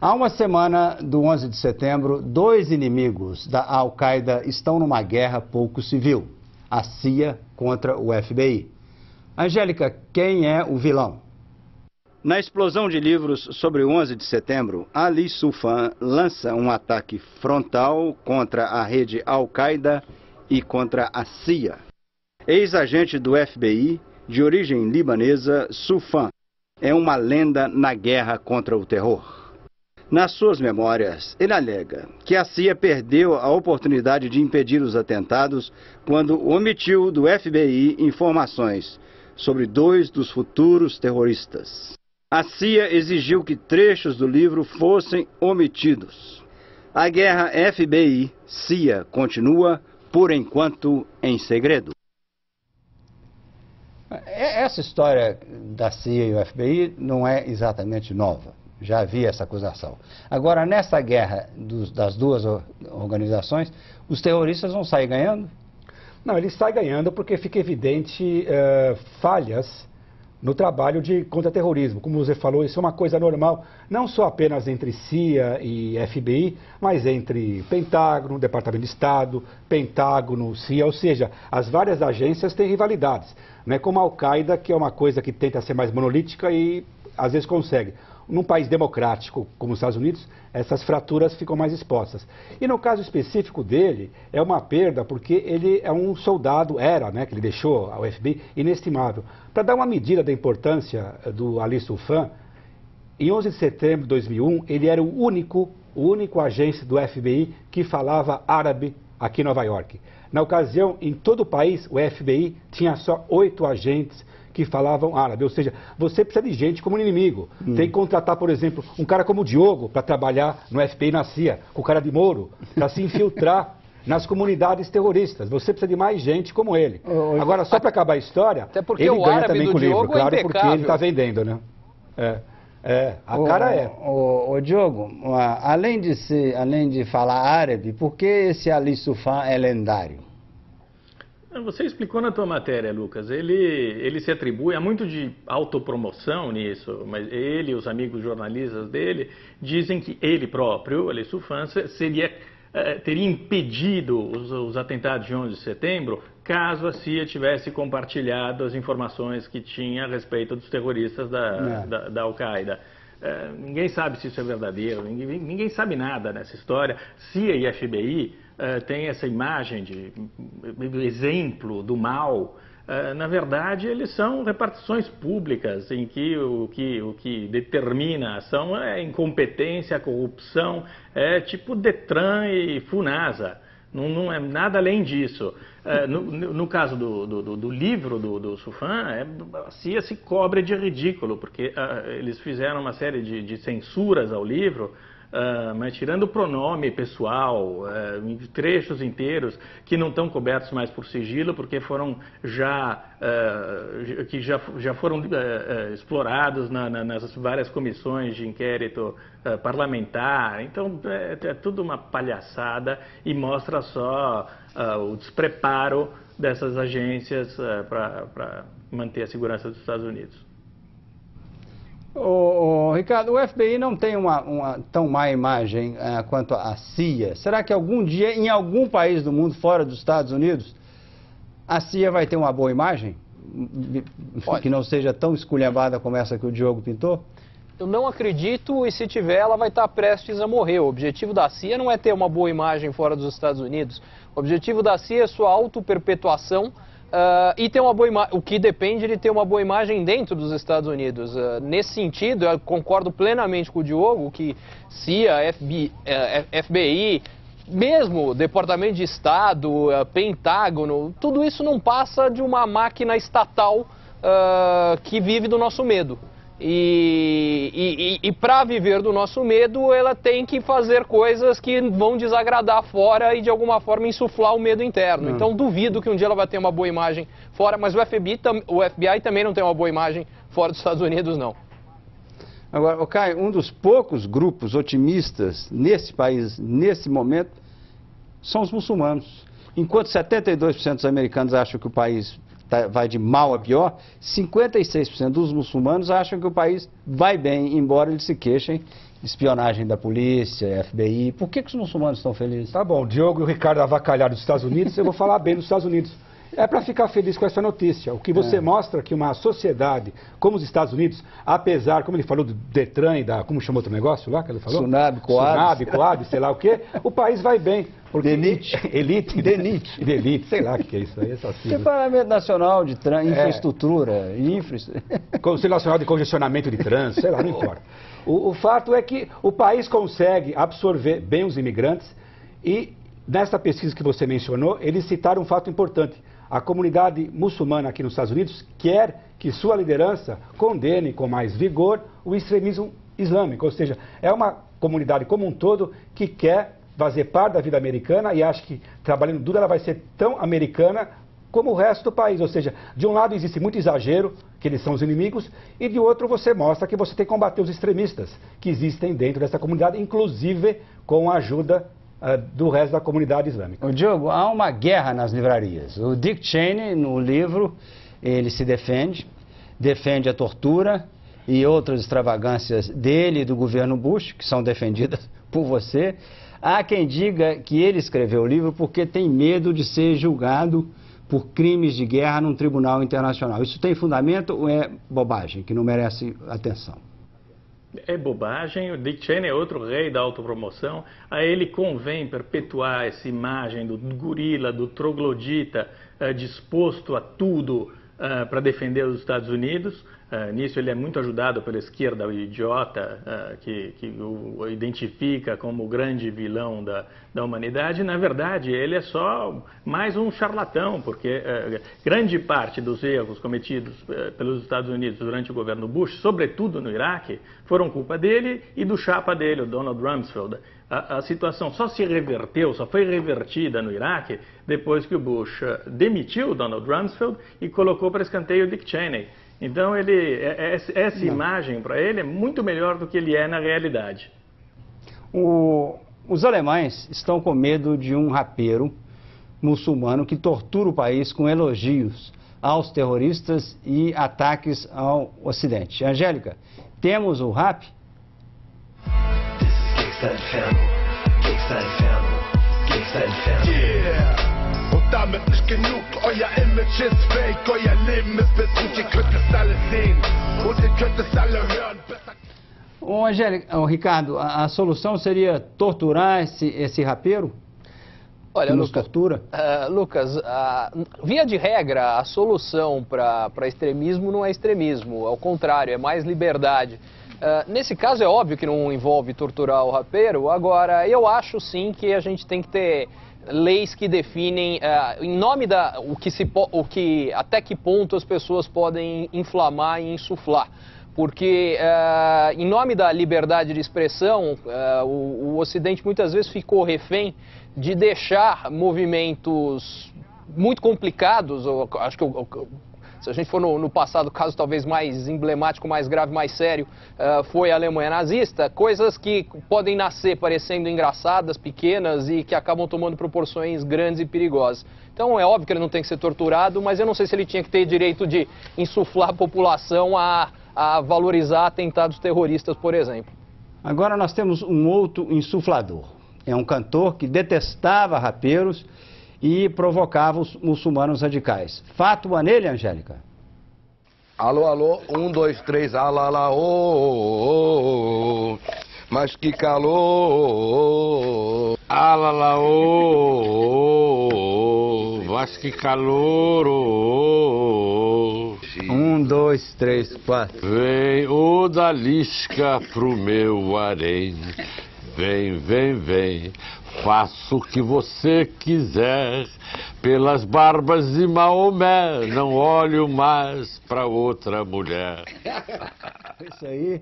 Há uma semana do 11 de setembro, dois inimigos da Al-Qaeda estão numa guerra pouco civil. A CIA contra o FBI. Angélica, quem é o vilão? Na explosão de livros sobre o 11 de setembro, Ali Soufan lança um ataque frontal contra a rede Al-Qaeda e contra a CIA. Ex-agente do FBI, de origem libanesa, Soufan é uma lenda na guerra contra o terror. Nas suas memórias, ele alega que a CIA perdeu a oportunidade de impedir os atentados quando omitiu do FBI informações sobre dois dos futuros terroristas. A CIA exigiu que trechos do livro fossem omitidos. A guerra FBI-CIA continua, por enquanto, em segredo. Essa história da CIA e o FBI não é exatamente nova. Já havia essa acusação. Agora, nessa guerra das duas organizações, os terroristas vão sair ganhando? Não, eles saem ganhando porque fica evidente falhas no trabalho de contra-terrorismo. Como você falou, isso é uma coisa normal, não só apenas entre CIA e FBI, mas entre Pentágono, Departamento de Estado, Pentágono, CIA, ou seja, as várias agências têm rivalidades. Não é como a Al-Qaeda, que é uma coisa que tenta ser mais monolítica e às vezes consegue. Num país democrático como os Estados Unidos, essas fraturas ficam mais expostas. E no caso específico dele, é uma perda porque ele é um soldado, que ele deixou ao FBI, inestimável. Para dar uma medida da importância do Ali Soufan, em 11 de setembro de 2001, ele era o único agente do FBI que falava árabe aqui em Nova York. Na ocasião, em todo o país, o FBI tinha só 8 agentes que falavam árabe, ou seja, você precisa de gente como inimigo. Tem que contratar, por exemplo, um cara como o Diogo para trabalhar no FBI e na CIA, com o cara de Moro, para se infiltrar nas comunidades terroristas. Você precisa de mais gente como ele. Agora, só para acabar a história, até porque ele o ganha árabe também do com o livro, Diogo claro, é porque ele está vendendo, né? Diogo, além de falar árabe, por que esse Ali Soufan é lendário? Você explicou na tua matéria, Lucas. Ele se atribui, há muito de autopromoção nisso, mas ele e os amigos jornalistas dele dizem que ele próprio, Ali Soufan, teria impedido os atentados de 11 de setembro caso a CIA tivesse compartilhado as informações que tinha a respeito dos terroristas da Al-Qaeda. Ninguém sabe se isso é verdadeiro, ninguém sabe nada nessa história. CIA e FBI tem essa imagem de exemplo do mal. Na verdade, eles são repartições públicas em que o que determina a ação é a incompetência, a corrupção, é tipo Detran e Funasa. Não é nada além disso. No caso do livro do Soufan, a CIA se cobre de ridículo, porque eles fizeram uma série de censuras ao livro, mas tirando o pronome pessoal, trechos inteiros que não estão cobertos mais por sigilo, porque foram já foram explorados nas várias comissões de inquérito parlamentar. Então é tudo uma palhaçada e mostra só o despreparo dessas agências para manter a segurança dos Estados Unidos. Ricardo, o FBI não tem uma tão má imagem quanto a CIA. Será que algum dia, em algum país do mundo, fora dos Estados Unidos, a CIA vai ter uma boa imagem? Que não seja tão esculhambada como essa que o Diogo pintou? Eu não acredito, e se tiver, ela vai estar prestes a morrer. O objetivo da CIA não é ter uma boa imagem fora dos Estados Unidos. O objetivo da CIA é sua auto-perpetuação e ter uma boa imagem, o que depende de ter uma boa imagem dentro dos Estados Unidos. Nesse sentido, eu concordo plenamente com o Diogo que CIA, FBI, mesmo Departamento de Estado, Pentágono, tudo isso não passa de uma máquina estatal que vive do nosso medo. E para viver do nosso medo, ela tem que fazer coisas que vão desagradar fora e de alguma forma insuflar o medo interno. Então duvido que um dia ela vai ter uma boa imagem fora, mas o FBI também não tem uma boa imagem fora dos Estados Unidos, não. Agora, Caio, um dos poucos grupos otimistas nesse país, nesse momento, são os muçulmanos. Enquanto 72% dos americanos acham que o país vai de mal a pior, 56% dos muçulmanos acham que o país vai bem, embora eles se queixem de espionagem da polícia, FBI. Por que os muçulmanos estão felizes? Tá bom, o Diogo e o Ricardo avacalharam dos Estados Unidos, eu vou falar bem dos Estados Unidos. É para ficar feliz com essa notícia. O que você mostra que uma sociedade como os Estados Unidos, apesar, como ele falou do Detran e da, como chamou outro negócio lá que ele falou? Tsunami, Coab, sei lá o quê, o país vai bem. Porque Elite. Elite, sei lá o que é isso aí, assassino. Parlamento Nacional de Infraestrutura, Conselho Nacional de Congestionamento de Trânsito, sei lá, não importa. O fato é que o país consegue absorver bem os imigrantes e, nessa pesquisa que você mencionou, eles citaram um fato importante. A comunidade muçulmana aqui nos Estados Unidos quer que sua liderança condene com mais vigor o extremismo islâmico, ou seja, é uma comunidade como um todo que quer fazer parte da vida americana e acha que, trabalhando duro, ela vai ser tão americana como o resto do país. Ou seja, de um lado existe muito exagero, que eles são os inimigos, e de outro você mostra que você tem que combater os extremistas que existem dentro dessa comunidade, inclusive com a ajuda do resto da comunidade islâmica. O Diogo, há uma guerra nas livrarias. O Dick Cheney, no livro, ele se defende a tortura e outras extravagâncias dele e do governo Bush, que são defendidas por você. Há quem diga que ele escreveu o livro porque tem medo de ser julgado por crimes de guerra num tribunal internacional. Isso tem fundamento ou é bobagem, que não merece atenção? É bobagem. O Dick Cheney é outro rei da autopromoção. A ele convém perpetuar essa imagem do gorila, do troglodita, disposto a tudo para defender os Estados Unidos. Nisso ele é muito ajudado pela esquerda idiota, que o identifica como o grande vilão da humanidade. Na verdade, ele é só mais um charlatão, porque grande parte dos erros cometidos pelos Estados Unidos durante o governo Bush, sobretudo no Iraque, foram culpa dele e do chapa dele, o Donald Rumsfeld. A situação só se reverteu, só foi revertida no Iraque depois que o Bush demitiu o Donald Rumsfeld e colocou para escanteio o Dick Cheney. Então, essa imagem para ele é muito melhor do que ele é na realidade. Os alemães estão com medo de um rapeiro muçulmano que tortura o país com elogios aos terroristas e ataques ao Ocidente. Angélica, temos o rap? Damit nicht genug, euer Image ist fake, euer Leben ist Betrug, ihr könnt es alle sehen und ihr könnt es alle hören. Angélica, Ricardo, a solução seria torturar esse rapeiro? Olha, Lucas, tortura? Lucas, via de regra, a solução para extremismo não é extremismo, ao contrário, é mais liberdade. Nesse caso é óbvio que não envolve torturar o rapeiro, agora eu acho sim que a gente tem que ter leis que definem em nome até que ponto as pessoas podem inflamar e insuflar. Porque em nome da liberdade de expressão, o Ocidente muitas vezes ficou refém de deixar movimentos muito complicados. Acho que se a gente for no passado, o caso talvez mais emblemático, mais grave, mais sério, foi a Alemanha nazista, coisas que podem nascer parecendo engraçadas, pequenas e que acabam tomando proporções grandes e perigosas. Então é óbvio que ele não tem que ser torturado, mas eu não sei se ele tinha que ter direito de insuflar a população a valorizar atentados terroristas, por exemplo. Agora nós temos um outro insuflador. É um cantor que detestava rapeiros e provocava os muçulmanos radicais. Fátua nele, Angélica? Alô, alô, 1, 2, 3, alá, ô, mas que calor, alá, ô, mas que calor, ô. 1, 2, 3, 4. Vem, odalisca pro meu harém, vem, vem, vem. Faço o que você quiser, pelas barbas de Maomé, não olho mais para outra mulher. Isso aí,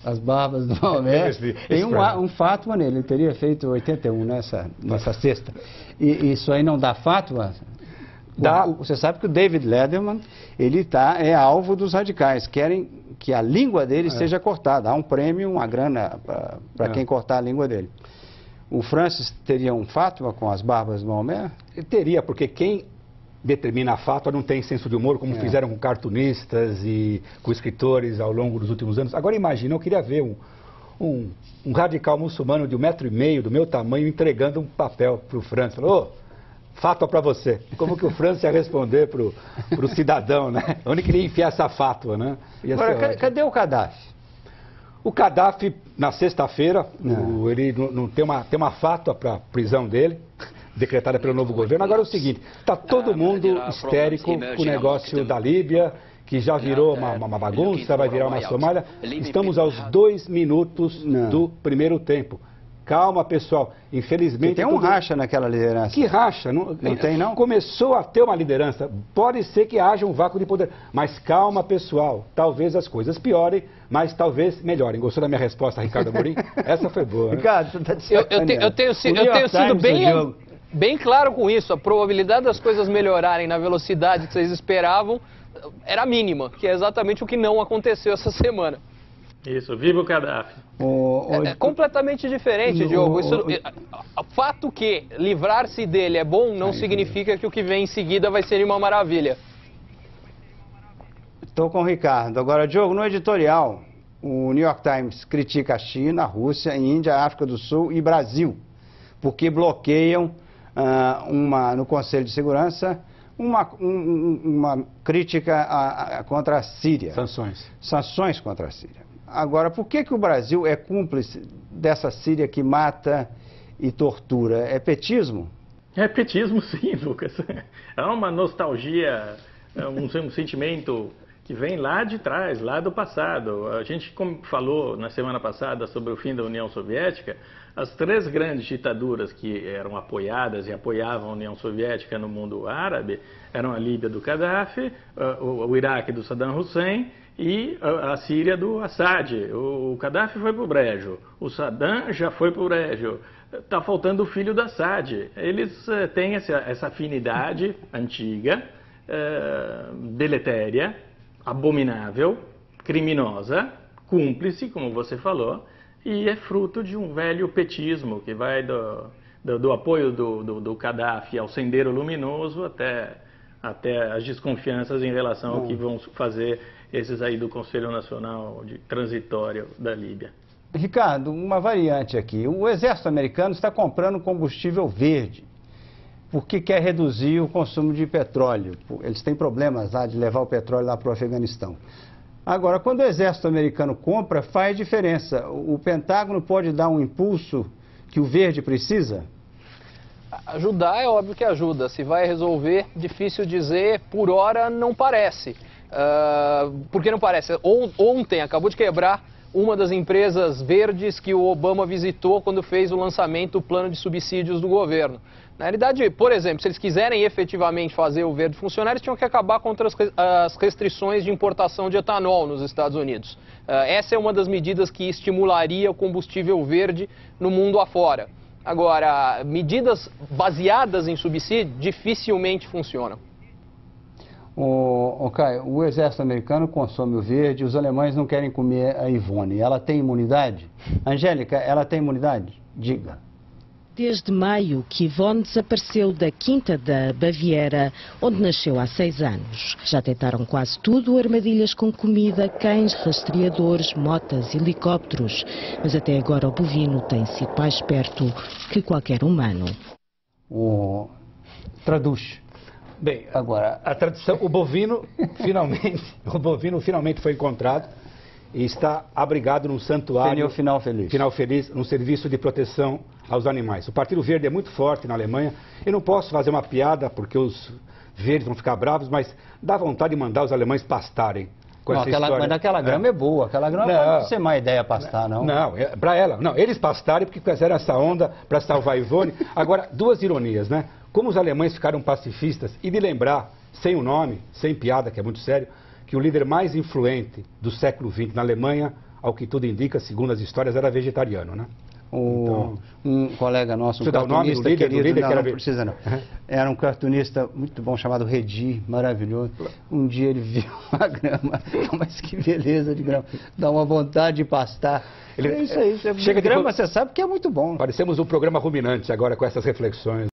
as barbas do Maomé, tem um fátua nele, ele teria feito 81 nessa sexta. E isso aí não dá fátua? Você sabe que o David Letterman, ele é alvo dos radicais, querem que a língua dele seja cortada, há um prêmio, uma grana para quem cortar a língua dele. O Francis teria um fátua com as barbas do Maomé? Ele teria, porque quem determina a fátua não tem senso de humor, como fizeram com cartunistas e com escritores ao longo dos últimos anos. Agora imagina, eu queria ver um radical muçulmano de 1,5 metro do meu tamanho entregando um papel para o Franz. Falou, fátua para você. Como que o Franz ia responder para o cidadão, né? Onde queria enfiar essa fátua, né? Agora, cadê o Gaddafi? O Gaddafi, na sexta-feira, ele não tem uma fátua para a prisão dele, decretada pelo novo governo. Agora é o seguinte, está todo mundo histérico com o negócio da Líbia, que já virou uma bagunça, vai virar uma Somália. Estamos aos 2 minutos do primeiro tempo. Calma, pessoal. Infelizmente... Tem um racha naquela liderança. Que racha? Não tem, não? Começou a ter uma liderança. Pode ser que haja um vácuo de poder. Mas calma, pessoal. Talvez as coisas piorem, mas talvez melhorem. Gostou da minha resposta, Ricardo Amorim? Essa foi boa, né? Ricardo, você tá de eu tenho sido bem claro com isso. A probabilidade das coisas melhorarem na velocidade que vocês esperavam era mínima, que é exatamente o que não aconteceu essa semana. Isso, viva o Gaddafi. É completamente diferente, Diogo. O fato que livrar-se dele é bom não significa que o que vem em seguida vai ser uma maravilha. Estou com o Ricardo. Agora, Diogo, no editorial, o New York Times critica a China, a Rússia, a Índia, a África do Sul e Brasil, porque bloqueiam no Conselho de Segurança uma crítica contra a Síria. Sanções contra a Síria. Agora, por que o Brasil é cúmplice dessa Síria que mata e tortura? É petismo? É petismo, sim, Lucas. É uma nostalgia, um sentimento que vem lá de trás, lá do passado. A gente, como falou na semana passada sobre o fim da União Soviética, as 3 grandes ditaduras que eram apoiadas e apoiavam a União Soviética no mundo árabe eram a Líbia do Gaddafi, o Iraque do Saddam Hussein e a Síria do Assad. O Gaddafi foi para o brejo, o Saddam já foi para o brejo. Está faltando o filho do Assad. Eles têm essa afinidade antiga, deletéria, abominável, criminosa, cúmplice, como você falou, e é fruto de um velho petismo que vai do apoio do Gaddafi ao Sendero Luminoso até as desconfianças em relação ao que vão fazer esses aí do Conselho Nacional de Transitório da Líbia. Ricardo, uma variante aqui. O exército americano está comprando combustível verde, porque quer reduzir o consumo de petróleo. Eles têm problemas lá de levar o petróleo lá para o Afeganistão. Agora, quando o exército americano compra, faz diferença. O Pentágono pode dar um impulso que o verde precisa? Ajudar é óbvio que ajuda. Se vai resolver, difícil dizer, por hora não parece. Por que não parece? Ontem acabou de quebrar uma das empresas verdes que o Obama visitou quando fez o lançamento do plano de subsídios do governo. Na realidade, por exemplo, se eles quiserem efetivamente fazer o verde funcionar, eles tinham que acabar contra as restrições de importação de etanol nos Estados Unidos. Essa é uma das medidas que estimularia o combustível verde no mundo afora. Agora, medidas baseadas em subsídio dificilmente funcionam. Caio, o exército americano consome o verde, os alemães não querem comer a Ivone. Ela tem imunidade? Angélica, ela tem imunidade? Diga. Desde maio que Ivone desapareceu da Quinta da Baviera, onde nasceu há 6 anos. Já tentaram quase tudo, armadilhas com comida, cães, rastreadores, motas, helicópteros. Mas até agora o bovino tem sido mais perto que qualquer humano. Traduz. Bem, agora, a tradução, o bovino finalmente foi encontrado e está abrigado num santuário... Final feliz. Final feliz, num serviço de proteção aos animais. O Partido Verde é muito forte na Alemanha. Eu não posso fazer uma piada porque os verdes vão ficar bravos, mas dá vontade de mandar os alemães pastarem. Mas aquela grama é boa, aquela grama não pode ser má ideia pastar, não. Não, para ela, não. Eles pastarem porque fizeram essa onda para salvar a Ivone. Agora, 2 ironias, né? Como os alemães ficaram pacifistas, e de lembrar, sem o nome, sem piada, que é muito sério, que o líder mais influente do século XX na Alemanha, ao que tudo indica, segundo as histórias, era vegetariano, né? Então, um colega nosso, um cartunista querido, não precisa não. Era um cartunista muito bom, chamado Redi, maravilhoso. Um dia ele viu uma grama, mas que beleza de grama, dá uma vontade de pastar. É isso aí, chega de grama, você sabe que é muito bom. Parecemos um programa ruminante agora com essas reflexões.